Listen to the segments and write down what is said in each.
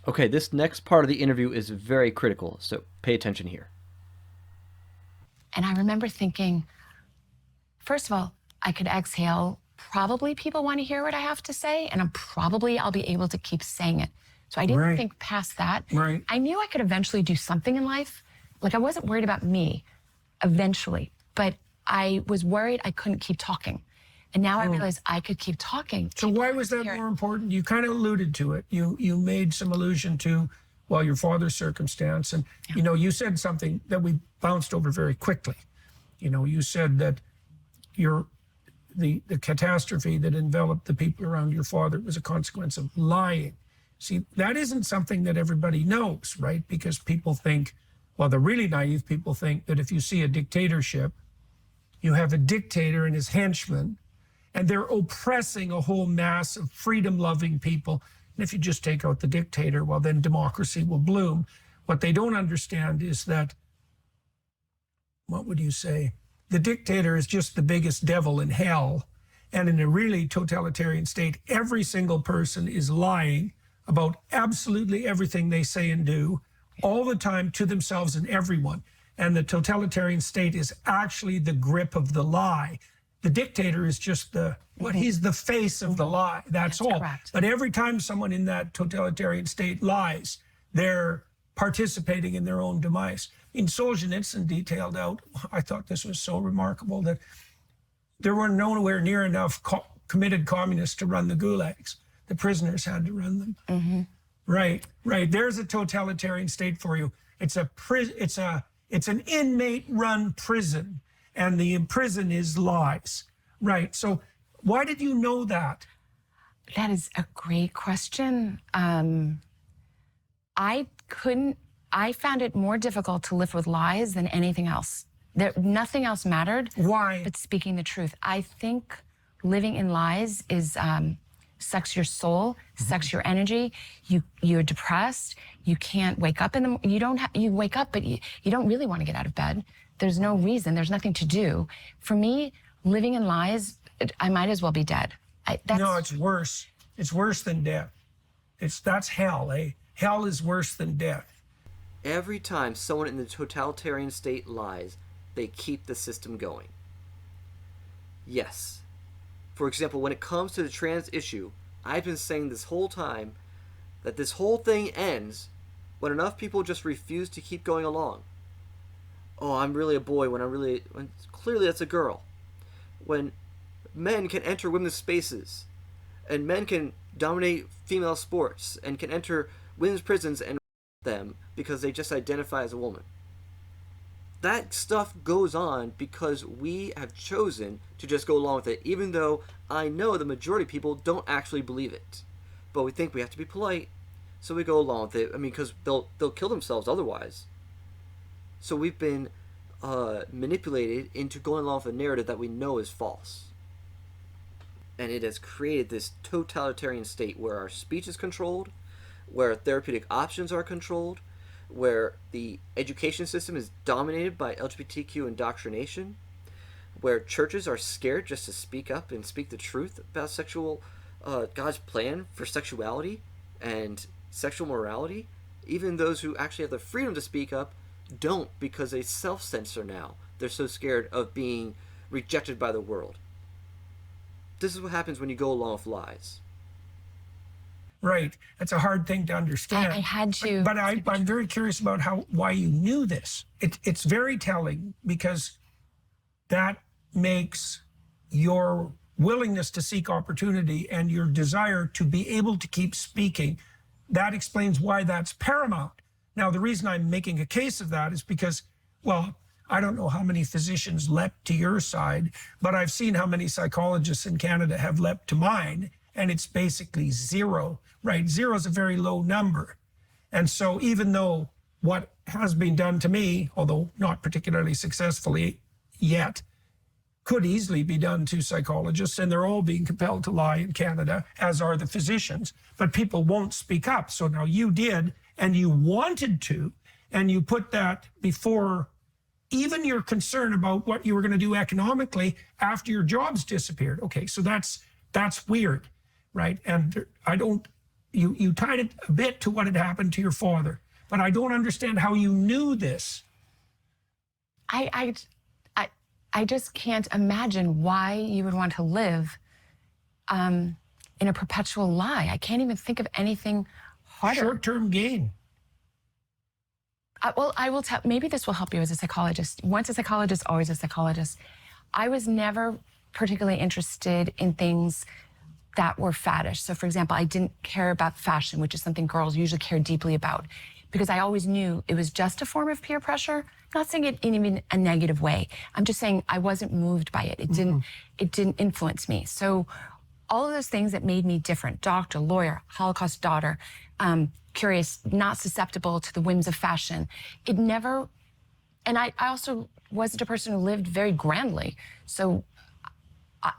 Okay, this next part of the interview is very critical, so pay attention here. And I remember thinking, first of all, I could exhale. Probably people want to hear what I have to say, and I'll be able to keep saying it. So I didn't think past that. Right. I knew I could eventually do something in life. Like, I wasn't worried about me eventually, but I was worried I couldn't keep talking. And now I realize I could keep talking. So why was that more important? You kind of alluded to it. You made some allusion to, well, your father's circumstance. And, you know, you said something that we bounced over very quickly. You know, you said that the catastrophe that enveloped the people around your father was a consequence of lying. See, that isn't something that everybody knows, right? Because people think, well, the really naive people think that if you see a dictatorship, you have a dictator and his henchmen, and they're oppressing a whole mass of freedom-loving people. And if you just take out the dictator, well, then democracy will bloom. What they don't understand is that, what would you say? The dictator is just the biggest devil in hell. And in a really totalitarian state, every single person is lying about absolutely everything they say and do all the time to themselves and everyone. And the totalitarian state is actually the grip of the lie. The dictator is just he's the face of the lie. That's all. Correct. But every time someone in that totalitarian state lies, they're participating in their own demise. In Solzhenitsyn detailed out, I thought this was so remarkable, that there were nowhere near enough committed communists to run the gulags. The prisoners had to run them. Mm-hmm. Right. There's a totalitarian state for you. It's an inmate-run prison, and the prison is lies. Right. So why did you know that? That is a great question. I found it more difficult to live with lies than anything else. Nothing else mattered. Why? But speaking the truth. I think living in lies sucks your soul, sucks your energy. You're depressed. You can't wake up you wake up, but you don't really want to get out of bed. There's no reason. There's nothing to do. For me, living in lies, I might as well be dead. No, it's worse. It's worse than death. That's hell, eh? Hell is worse than death. Every time someone in the totalitarian state lies, they keep the system going. Yes. For example, when it comes to the trans issue, I've been saying this whole time that this whole thing ends when enough people just refuse to keep going along. Oh, I'm really a boy when clearly that's a girl. When men can enter women's spaces, and men can dominate female sports, and can enter women's prisons and them because they just identify as a woman. That stuff goes on because we have chosen to just go along with it, even though I know the majority of people don't actually believe it. But we think we have to be polite, so we go along with it. I mean, because they'll kill themselves otherwise. So we've been manipulated into going along with a narrative that we know is false. And it has created this totalitarian state where our speech is controlled, where therapeutic options are controlled, where the education system is dominated by LGBTQ indoctrination, where churches are scared just to speak up and speak the truth about God's plan for sexuality and sexual morality. Even those who actually have the freedom to speak up don't, because they self-censor now. They're so scared of being rejected by the world. This is what happens when you go along with lies. Right. That's a hard thing to understand. I had to. But I'm very curious about why you knew this. It's very telling, because that makes your willingness to seek opportunity and your desire to be able to keep speaking, that explains why that's paramount. Now, the reason I'm making a case of that is because, well, I don't know how many physicians leapt to your side, but I've seen how many psychologists in Canada have leapt to mine, and it's basically zero, right? Zero is a very low number. And so even though what has been done to me, although not particularly successfully yet, could easily be done to psychologists, and they're all being compelled to lie in Canada, as are the physicians, but people won't speak up. So now you did, and you wanted to, and you put that before even your concern about what you were going to do economically after your jobs disappeared. Okay, so that's weird, right? And you tied it a bit to what had happened to your father, but I don't understand how you knew this. I just can't imagine why you would want to live in a perpetual lie. I can't even think of anything harder. Short-term gain. Well, I will tell, maybe this will help you as a psychologist. Once a psychologist, always a psychologist. I was never particularly interested in things that were faddish. So for example, I didn't care about fashion, which is something girls usually care deeply about, because I always knew it was just a form of peer pressure. I'm not saying it in even a negative way. I'm just saying I wasn't moved by it. It didn't influence me. So all of those things that made me different, doctor, lawyer, Holocaust daughter, curious, not susceptible to the whims of fashion, it never, and I also wasn't a person who lived very grandly. So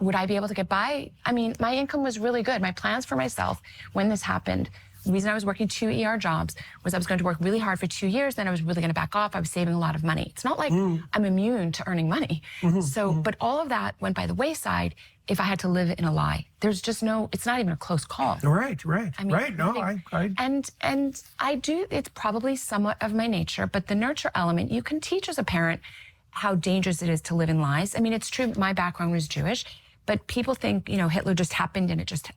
would I be able to get by? I mean, my income was really good. My plans for myself when this happened, the reason I was working 2 ER jobs was I was going to work really hard for 2 years, then I was really going to back off. I was saving a lot of money. It's not like I'm immune to earning money. But all of that went by the wayside if I had to live in a lie. There's just no, it's not even a close call. Right. I mean, Right. No, I And I do, it's probably somewhat of my nature, but the nurture element, you can teach as a parent how dangerous it is to live in lies. I mean, it's true, my background was Jewish, but people think, Hitler just happened and it just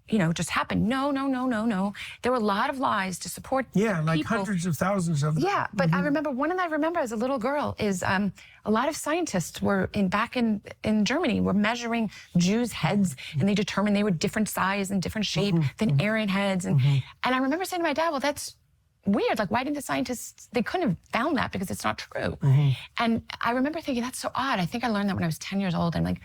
happened. No. There were a lot of lies to support like people. hundreds of thousands of them. Yeah, but I remember, one that I remember as a little girl is a lot of scientists were back in Germany were measuring Jews' heads, and they determined they were different size and different shape than Aryan heads. And I remember saying to my dad, well, that's weird. Like, why didn't the scientists, they couldn't have found that because it's not true. And I remember thinking, that's so odd. I think I learned that when I was 10 years old. I'm like,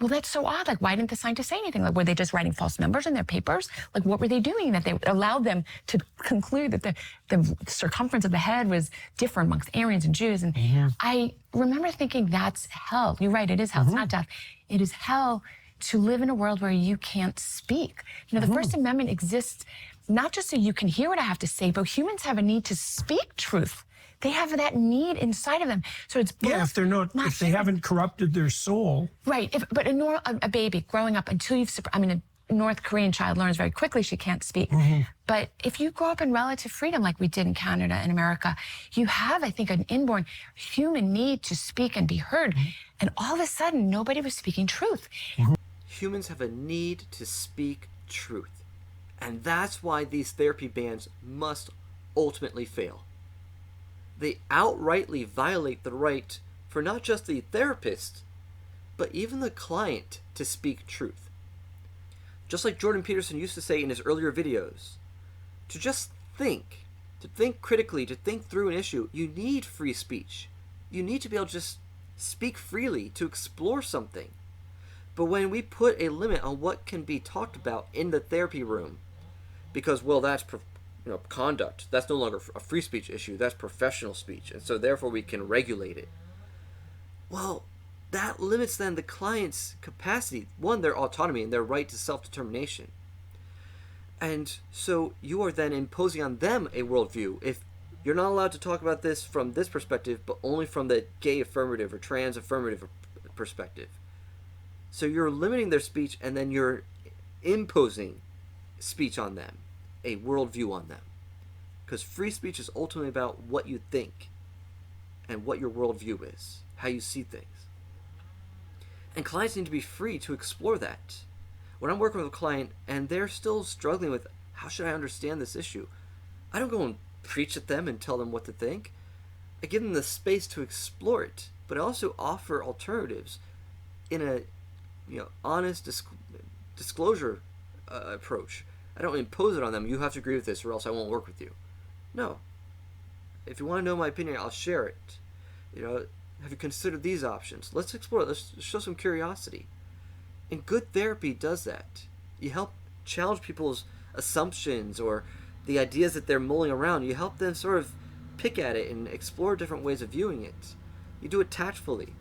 well, that's so odd. Like, why didn't the scientists say anything? Like, were they just writing false numbers in their papers? Like, what were they doing that they allowed them to conclude that the circumference of the head was different amongst Aryans and Jews? And I remember thinking, that's hell. You're right, it is hell. It's not death. It is hell to live in a world where you can't speak. The First Amendment exists not just so you can hear what I have to say, but humans have a need to speak truth. They have that need inside of them. So it's both, if they're not if they haven't corrupted their soul. Right. But a baby growing up until a North Korean child learns very quickly she can't speak. But if you grow up in relative freedom like we did in Canada and America, you have, I think, an inborn human need to speak and be heard. And all of a sudden, nobody was speaking truth. Humans have a need to speak truth. And that's why these therapy bans must ultimately fail. They outrightly violate the right for not just the therapist, but even the client to speak truth. Just like Jordan Peterson used to say in his earlier videos, to just think, to think critically, to think through an issue, you need free speech. You need to be able to just speak freely, to explore something. But when we put a limit on what can be talked about in the therapy room, because, well, that's conduct, that's no longer a free speech issue, that's professional speech, and so therefore we can regulate it. Well, that limits then the client's capacity, one, their autonomy and their right to self-determination. And so you are then imposing on them a worldview. If you're not allowed to talk about this from this perspective, but only from the gay affirmative or trans affirmative perspective. So you're limiting their speech, and then you're imposing speech on them, a worldview on them. Because free speech is ultimately about what you think and what your worldview is, how you see things. And clients need to be free to explore that. When I'm working with a client and they're still struggling with, how should I understand this issue? I don't go and preach at them and tell them what to think. I give them the space to explore it, but I also offer alternatives in a honest disclosure approach. I don't impose it on them. You have to agree with this or else I won't work with you. No. If you want to know my opinion, I'll share it. Have you considered these options? Let's explore it. Let's show some curiosity. And good therapy does that. You help challenge people's assumptions or the ideas that they're mulling around. You help them sort of pick at it and explore different ways of viewing it. You do it tactfully.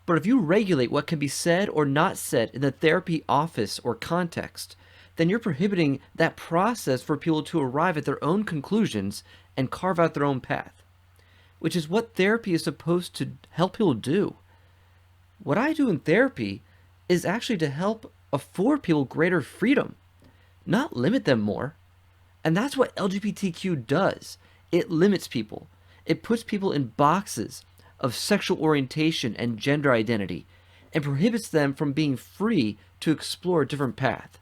But if you regulate what can be said or not said in the therapy office or context, then you're prohibiting that process for people to arrive at their own conclusions and carve out their own path, which is what therapy is supposed to help people do. What I do in therapy is actually to help afford people greater freedom, not limit them more. And that's what LGBTQ does. It limits people. It puts people in boxes of sexual orientation and gender identity and prohibits them from being free to explore a different path.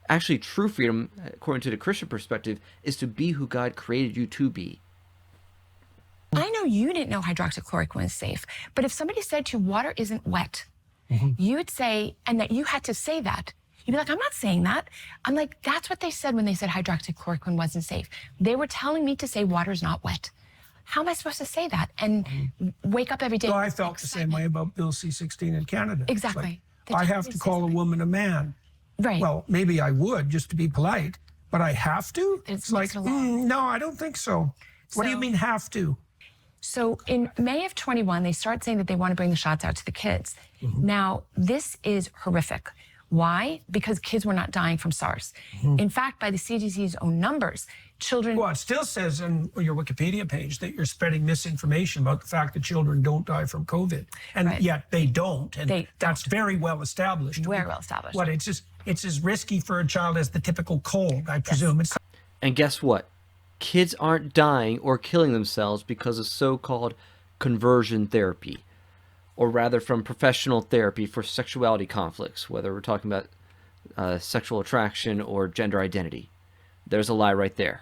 Actually, true freedom, according to the Christian perspective, is to be who God created you to be. I know you didn't know hydroxychloroquine is safe, but if somebody said to you, water isn't wet, you would say, and that you had to say that, you'd be like, I'm not saying that. I'm like, that's what they said when they said hydroxychloroquine wasn't safe. They were telling me to say water's not wet. How am I supposed to say that and wake up every day? So I felt the same way about Bill C-16 in Canada. It's Exactly. like, I have to call a woman a man. Right. Well, maybe I would just to be polite, but I have to? It's like, no, I don't think so. What do you So- mean have to? So in May of 21, they start saying that they want to bring the shots out to the kids. Now, this is horrific. Why? Because kids were not dying from SARS. In fact, by the CDC's own numbers, children... Well, it still says on your Wikipedia page that you're spreading misinformation about the fact that children don't die from COVID. And yet they don't. And that's very well established. Very well established. What, it's as risky for a child as the typical cold, I presume. It's And guess what? Kids aren't dying or killing themselves because of so-called conversion therapy, or rather from professional therapy for sexuality conflicts, whether we're talking about sexual attraction or gender identity. There's a lie right there.